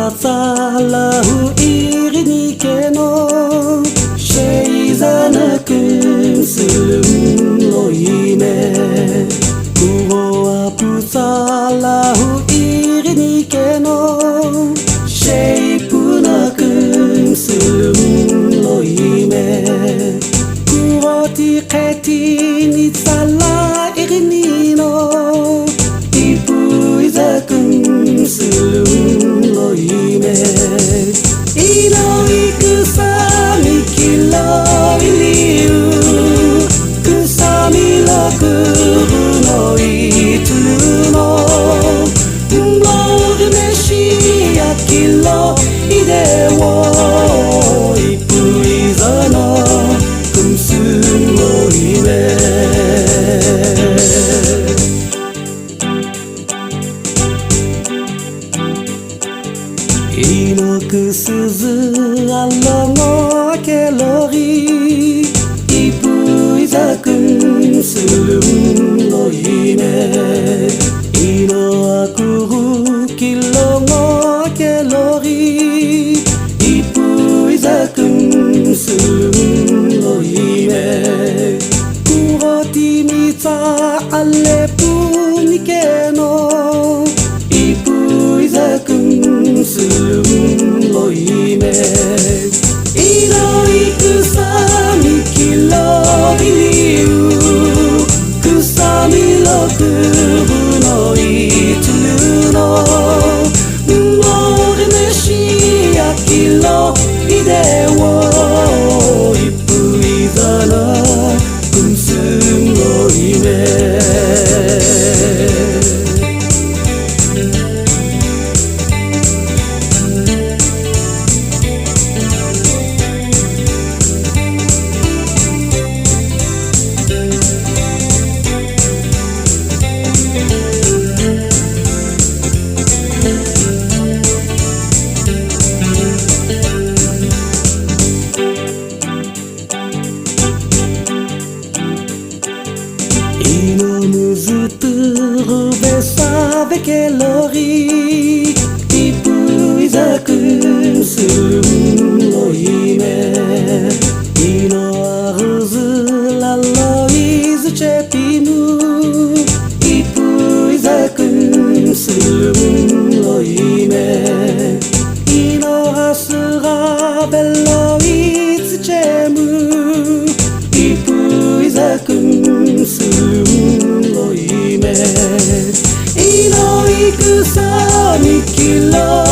Masalahu irini keno Sheizana kun sulum loime Kuo apusalahu irini keno Sheipuna kun sulum loime Kuo ti keti ni sala irini no Ipu izakun sulum loime Ino ikusami kilo iliu Kusami lokuru no itulu no Mori meshi akilo ide wo Ipu izano kumsun loime Inokusuzu alamo kelori Ipu izakun sulum loime Ino akuru kilongo kelori Ipu izakun sulum loime Kuroti mitsa alepu nikeno Ipu izakun sulum loime Ino ikusami kilo iliu Kusami lokuru no itulu no Mori meshi akilo ide wo Ipu izana kumsun loime Ino muzuturu besave kelori Ipu izakun sulum loime Ino aruzu lalo izuchepinu Ipu izakun sulum loime Ino hasura bello izuchemu Ipu izakun sulum loime Ino ikusami kilo